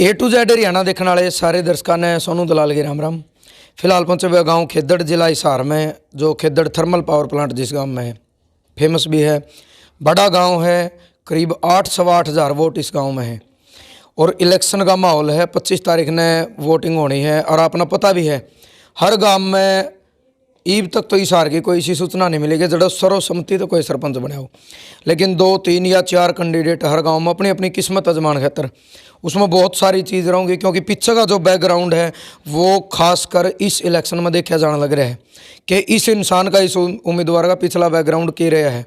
A to Z Haryana देखने वाले सारे दर्शकों ने सोनू दलाल की राम राम। फिलहाल पहुंचे हुए गांव खेदड़, जिला हिसार में, जो खेदड़ थर्मल पावर प्लांट जिस गांव में है, फेमस भी है, बड़ा गांव है, करीब 8-8.5 वोट इस गांव में है और इलेक्शन का माहौल है। 25 तारीख ने वोटिंग होनी है और अपना पता भी है हर गांव में ईब तक तो हिसार की कोई ऐसी सूचना नहीं मिलेगी जब सर्वसम्मति तो कोई सरपंच बने हो, लेकिन 2, 3 या 4 कैंडिडेट हर गांव में अपनी अपनी किस्मत आजमान खातर उसमें बहुत सारी चीज़ रहूँगी, क्योंकि पीछे का जो बैकग्राउंड है वो खासकर इस इलेक्शन में देखा जाने लग रहा है कि इस इंसान का, इस उम्मीदवार का पिछला बैकग्राउंड क्या रहा है,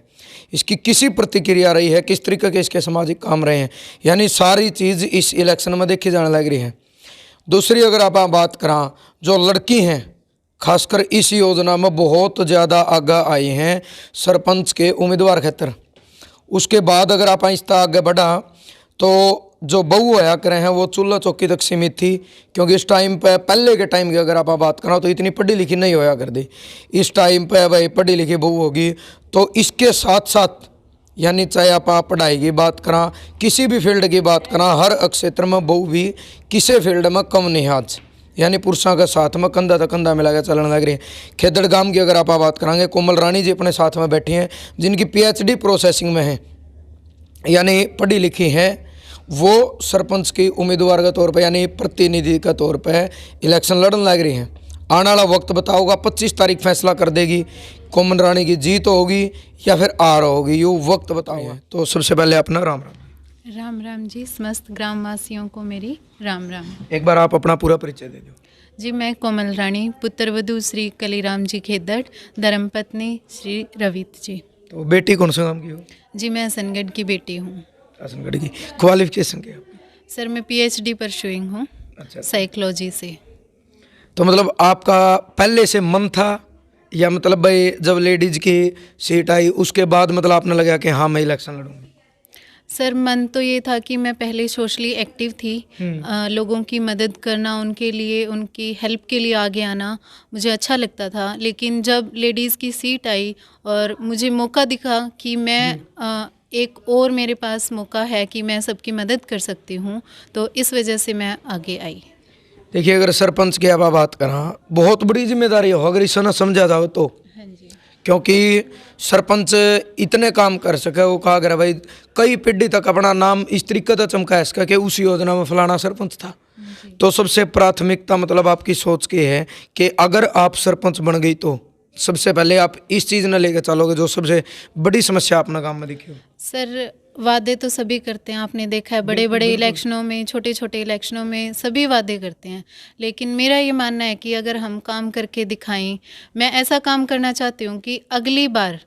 इसकी किसी प्रतिक्रिया रही है, किस तरीके के इसके सामाजिक काम रहे हैं, यानी सारी चीज़ इस इलेक्शन में देखी जाने लग रही है। दूसरी अगर आप बात करें, जो लड़की हैं खासकर इस योजना में बहुत ज़्यादा आगे आई हैं सरपंच के उम्मीदवार खातर। उसके बाद अगर आप इस तरह आगे बढ़ा तो जो बहू होया करें हैं वो चूल्हा चौकी तक सीमित थी, क्योंकि इस टाइम पे, पहले के टाइम की अगर आप बात करो तो इतनी पढ़ी लिखी नहीं होया कर दी। इस टाइम पे भाई पढ़ी लिखी बहू होगी तो इसके साथ साथ, यानी चाहे आप पढ़ाई की बात करा, किसी भी फील्ड की बात करा, हर क्षेत्र में बहू भी किसी फील्ड में कम नहीं आज, यानी पुरुषों के साथ में कंधा तो कंधा मिला के चलने लग रही है। खेदड़ गांव की अगर आप बात करेंगे, कोमल रानी जी अपने साथ में बैठी हैं जिनकी PhD प्रोसेसिंग में है, यानी पढ़ी लिखी हैं, वो सरपंच की उम्मीदवार के तौर पे यानी प्रतिनिधि के तौर पे इलेक्शन लड़ने लग रही हैं। आने वाला वक्त बताओगा, 25 तारीख फैसला कर देगी कोमल रानी की जीत होगी या फिर हार होगी, ये वक्त बताओगा। तो सबसे पहले अपना राम राम। राम राम जी, समस्त ग्रामवासियों को मेरी राम राम। एक बार आप अपना पूरा परिचय दे दो। जी, मैं कोमल रानी, पुत्रवधू श्री कलीराम जी खेदड़, धर्मपत्नी श्री रवित जी। तो बेटी कौन से नाम की हो? जी, मैं हसनगढ़ की बेटी हूँ। हसनगढ़ की। क्वालिफिकेशन क्या है? सर, मैं PhD परसुइंग हूँ साइकोलॉजी से। तो मतलब आपका पहले से मन था या मतलब भाई जब लेडीज की सीट आई उसके बाद मतलब आपने लगा कि हाँ मैं इलेक्शन लड़ूंगी? सर, मन तो ये था कि मैं पहले सोशली एक्टिव थी, लोगों की मदद करना, उनके लिए, उनकी हेल्प के लिए आगे आना मुझे अच्छा लगता था। लेकिन जब लेडीज़ की सीट आई और मुझे मौका दिखा कि मैं एक और मेरे पास मौका है कि मैं सबकी मदद कर सकती हूँ, तो इस वजह से मैं आगे आई। देखिए, अगर सरपंच की आप बात करें, बहुत बड़ी जिम्मेदारी हो अगर इसे ना समझा जाओ तो, क्योंकि सरपंच इतने काम कर सके, वो कहा कर भाई कई पीढ़ी तक अपना नाम इस तरीके से चमका सका कि उस योजना में फलाना सरपंच था। तो सबसे प्राथमिकता मतलब आपकी सोच के है कि अगर आप सरपंच बन गई तो सबसे पहले आप इस चीज़ न लेकर चलोगे जो सबसे बड़ी समस्या अपना काम में दिखी हो। सर, वादे तो सभी करते हैं, आपने देखा है बड़े बड़े इलेक्शनों में, छोटे छोटे इलेक्शनों में सभी वादे करते हैं, लेकिन मेरा ये मानना है कि अगर हम काम करके दिखाएं, मैं ऐसा काम करना चाहती हूँ कि अगली बार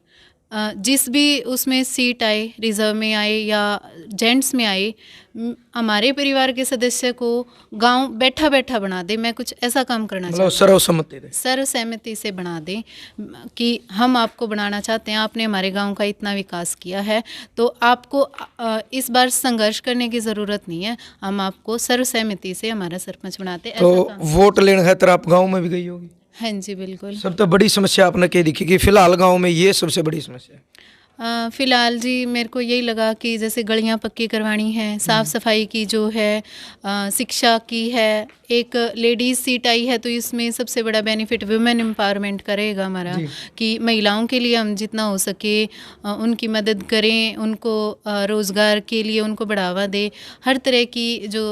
जिस भी उसमें सीट आए, रिजर्व में आए या जेंट्स में आए, हमारे परिवार के सदस्य को गांव बैठा बैठा बना दे। मैं कुछ ऐसा काम करना चाहती हूँ, सर्वसहमति से बना दें कि हम आपको बनाना चाहते हैं, आपने हमारे गांव का इतना विकास किया है तो आपको इस बार संघर्ष करने की ज़रूरत नहीं है, हम आपको सर्वसहमति से हमारा सरपंच बनाते हैं। तो वोट लेने खातिर आप गाँव में भी गई होगी? हाँ जी, बिल्कुल। सबसे बड़ी समस्या आपने क्या दिखी कि फिलहाल गांव में ये सबसे बड़ी समस्या है? फ़िलहाल जी मेरे को यही लगा कि जैसे गलियां पक्की करवानी है, साफ़ सफाई की जो है, शिक्षा की है, एक लेडीज़ सीट आई है तो इसमें सबसे बड़ा बेनिफिट वुमेन एम्पावरमेंट करेगा हमारा, कि महिलाओं के लिए हम जितना हो सके उनकी मदद करें, उनको रोज़गार के लिए उनको बढ़ावा दें, हर तरह की जो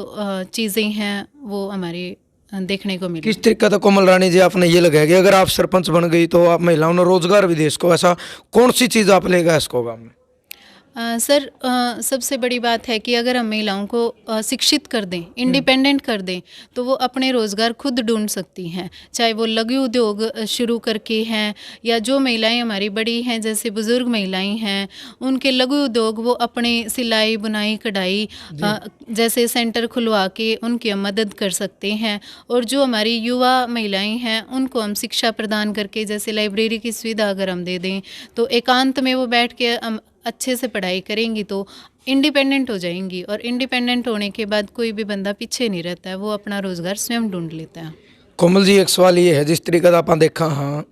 चीज़ें हैं वो हमारे देखने को मिली। किस तरीके से कोमल रानी जी आपने ये लगाया कि अगर आप सरपंच बन गई तो आप महिलाओं ने रोजगार भी दे इसको, ऐसा कौन सी चीज़ आप लेगा इसको गाँव में? सर, सबसे बड़ी बात है कि अगर हम महिलाओं को शिक्षित कर दें, इंडिपेंडेंट कर दें, तो वो अपने रोज़गार खुद ढूंढ सकती हैं, चाहे वो लघु उद्योग शुरू करके हैं या जो महिलाएं हमारी बड़ी हैं जैसे बुज़ुर्ग महिलाएं हैं, उनके लघु उद्योग वो अपने सिलाई बुनाई कढ़ाई जैसे सेंटर खुलवा के उनकी हम मदद कर सकते हैं। और जो हमारी युवा महिलाएं हैं उनको हम शिक्षा प्रदान करके, जैसे लाइब्रेरी की सुविधा अगर हम दे दें तो एकांत में वो बैठ के अच्छे से पढ़ाई करेंगी तो इंडिपेंडेंट हो जाएंगी, और इंडिपेंडेंट होने के बाद कोई भी बंदा पीछे नहीं रहता है, वो अपना रोज़गार स्वयं ढूंढ लेता है। कोमल जी, एक सवाल ये है, जिस तरीके से आपने देखा, हाँ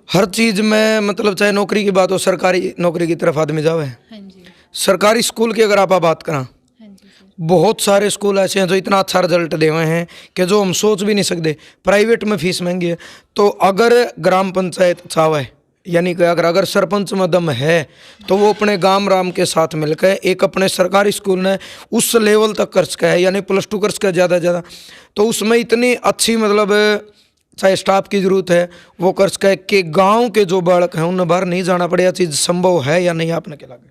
हर चीज़ में मतलब चाहे नौकरी की बात हो, सरकारी नौकरी की तरफ आदमी जावे, हाँ जी, सरकारी स्कूल की अगर आप बात करें बहुत सारे स्कूल ऐसे हैं जो इतना अच्छा रिजल्ट दे हुए हैं कि जो हम सोच भी नहीं सकते। प्राइवेट में फीस महंगी है, तो अगर ग्राम पंचायत चाहे, यानी कि अगर सरपंच में दम है, तो वो अपने गांव राम के साथ मिलकर एक अपने सरकारी स्कूल ने उस लेवल तक कर सका है, यानी +2 कर सका है ज़्यादा ज़्यादा। तो उसमें इतनी अच्छी मतलब चाहे स्टाफ की ज़रूरत है, वो कर सका है कि गाँव के जो बालक हैं उन्हें बाहर नहीं जाना पड़े। यह चीज़ संभव है या नहीं, आपने क्या लगे?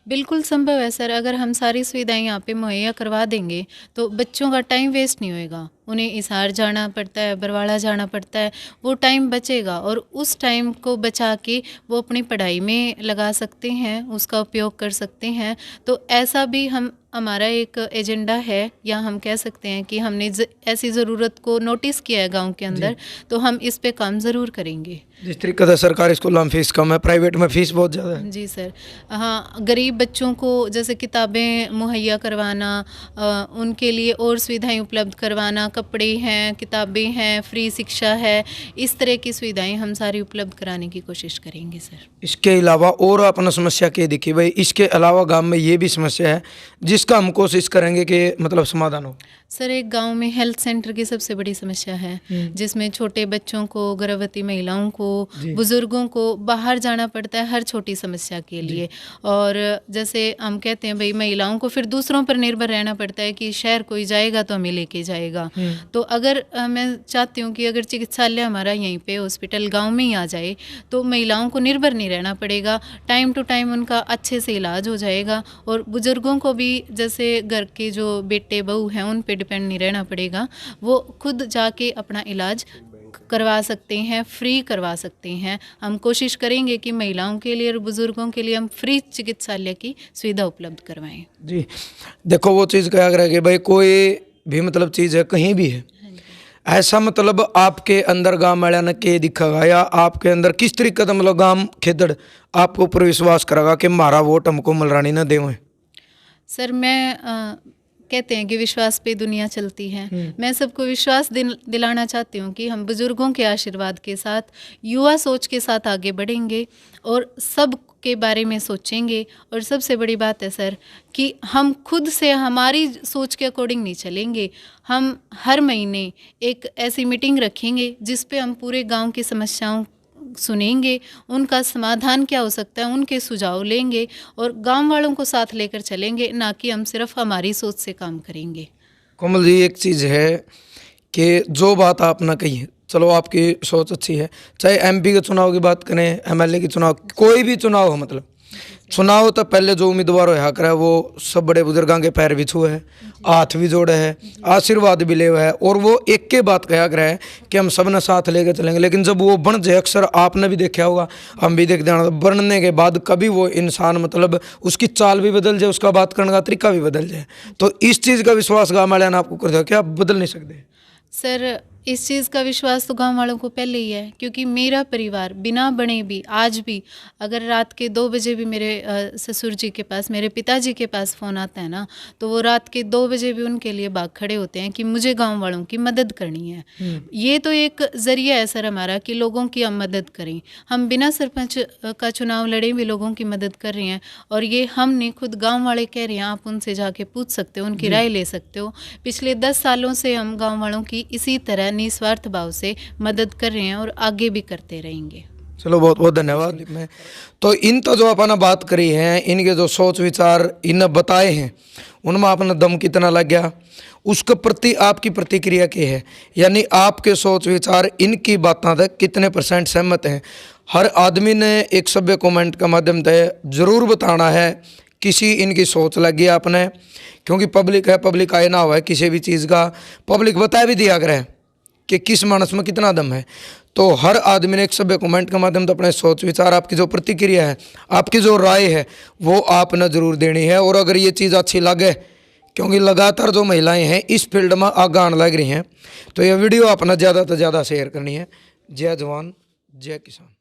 बिल्कुल संभव है सर। अगर हम सारी सुविधाएं यहाँ पे मुहैया करवा देंगे तो बच्चों का टाइम वेस्ट नहीं होएगा। उन्हें हिसार जाना पड़ता है, बरवाड़ा जाना पड़ता है, वो टाइम बचेगा और उस टाइम को बचा के वो अपनी पढ़ाई में लगा सकते हैं, उसका उपयोग कर सकते हैं। तो ऐसा भी हमारा एक एजेंडा है, या हम कह सकते हैं कि हमने ऐसी ज़रूरत को नोटिस किया है गांव के अंदर, तो हम इस पे काम ज़रूर करेंगे। जिस तरीके से सरकारी स्कूलों में फीस कम है, प्राइवेट में फीस बहुत ज़्यादा है। जी सर। हाँ, गरीब बच्चों को जैसे किताबें मुहैया करवाना, उनके लिए और सुविधाएं उपलब्ध करवाना, कपड़े हैं, किताबें हैं, फ्री शिक्षा है, इस तरह की सुविधाएं हम सारी उपलब्ध कराने की कोशिश करेंगे सर। इसके अलावा और अपना समस्या क्या दिखी भाई? इसके अलावा गांव में ये भी समस्या है जिसका हम कोशिश करेंगे कि मतलब समाधान हो। सर, एक गांव में हेल्थ सेंटर की सबसे बड़ी समस्या है, जिसमें छोटे बच्चों को, गर्भवती महिलाओं को, बुजुर्गों को बाहर जाना पड़ता है हर छोटी समस्या के लिए। और जैसे हम कहते हैं भाई, महिलाओं को फिर दूसरों पर निर्भर रहना पड़ता है कि शहर कोई जाएगा तो हमें लेके जाएगा। तो अगर मैं चाहती हूँ कि अगर चिकित्सालय हमारा यहीं पे हॉस्पिटल गांव में ही आ जाए तो महिलाओं को निर्भर नहीं रहना पड़ेगा, टाइम टू टाइम उनका अच्छे से इलाज हो जाएगा। और बुजुर्गों को भी जैसे घर के जो बेटे बहू हैं उन पे डिपेंड नहीं रहना पड़ेगा, वो खुद जाके अपना इलाज करवा सकते हैं, फ्री करवा सकते हैं। हम कोशिश करेंगे कि महिलाओं के लिए और बुजुर्गों के लिए हम फ्री चिकित्सालय की सुविधा उपलब्ध करवाएं। जी, देखो वो चीज़ क्या है कि भाई कोई भी मतलब चीज़ है कहीं भी है, ऐसा मतलब आपके अंदर गांव वाला ने के दिखेगा, या आपके अंदर किस तरीके का मतलब गांव खेदड़ आपके ऊपर विश्वास करेगा कि हमारा वोट हमको मलरानी ना देवें? सर, मैं कहते हैं कि विश्वास पे दुनिया चलती है। मैं सबको विश्वास दिलाना चाहती हूँ कि हम बुजुर्गों के आशीर्वाद के साथ, युवा सोच के साथ आगे बढ़ेंगे और सब के बारे में सोचेंगे। और सबसे बड़ी बात है सर कि हम खुद से हमारी सोच के अकॉर्डिंग नहीं चलेंगे। हम हर महीने एक ऐसी मीटिंग रखेंगे जिस पे हम पूरे गांव की समस्याओं सुनेंगे, उनका समाधान क्या हो सकता है, उनके सुझाव लेंगे और गांव वालों को साथ लेकर चलेंगे, ना कि हम सिर्फ हमारी सोच से काम करेंगे। कोमल जी, एक चीज़ है कि जो बात आपने कही है, चलो आपकी सोच अच्छी है, चाहे MP के चुनाव की बात करें, MLA की चुनाव, कोई भी चुनाव हो, मतलब चुनाव तो पहले जो उम्मीदवार होया करे वो सब बड़े बुजुर्गों के पैर भी छुए है, हाथ भी जोड़े है, आशीर्वाद भी ले हुआ है, और वो एक के बात कहा करे है कि हम सब ने साथ लेकर चलेंगे। लेकिन जब वो बन जाए, अक्सर आपने भी देखा होगा, हम भी देखते हैं, बनने के बाद कभी वो इंसान मतलब उसकी चाल भी बदल जाए, उसका बात करने का तरीका भी बदल जाए। तो इस चीज़ का विश्वास गाँव वाले ने आपको कर दिया कि आप बदल नहीं सकते? सर, इस चीज़ का विश्वास तो गांव वालों को पहले ही है, क्योंकि मेरा परिवार बिना बने भी आज भी अगर रात के 2 बजे भी मेरे ससुर जी के पास, मेरे पिताजी के पास फ़ोन आता है ना, तो वो रात के 2 बजे भी उनके लिए भाग खड़े होते हैं कि मुझे गांव वालों की मदद करनी है। ये तो एक ज़रिया है सर हमारा कि लोगों की हम मदद करें। हम बिना सरपंच का चुनाव लड़े भी लोगों की मदद कर रहे हैं, और ये हमने खुद गाँव वाले कह रहे हैं, आप उनसे जाके पूछ सकते हो, उनकी राय ले सकते हो। पिछले 10 सालों से हम गाँव वालों की इसी तरह निस्वार्थ भाव से मदद कर रहे हैं और आगे भी करते रहेंगे। चलो, बहुत बहुत धन्यवाद। मैं तो इन तो जो आपने बात करी है, इनके जो सोच विचार इन बताए हैं, उनमें आपने दम कितना लग गया, उसके प्रति आपकी प्रतिक्रिया क्या है? यानी आपके सोच विचार इनकी बातों तक कितने % सहमत हैं? हर आदमी ने एक सभ्य कमेंट के माध्यम से ज़रूर बताना है किसी इनकी सोच लगी आपने, क्योंकि पब्लिक है, पब्लिक आए ना हुआ है किसी भी चीज़ का, पब्लिक बता भी दिया करे कि किस मानस में कितना दम है। तो हर आदमी ने एक सभ्य कमेंट के माध्यम से अपने सोच विचार, आपकी जो प्रतिक्रिया है, आपकी जो राय है, वो आपने ज़रूर देनी है। और अगर ये चीज़ अच्छी लगे, क्योंकि लगातार जो महिलाएं हैं इस फील्ड में आगे आने लग रही हैं, तो ये वीडियो अपना ज़्यादा से ज़्यादा शेयर करनी है। जय जवान, जय किसान।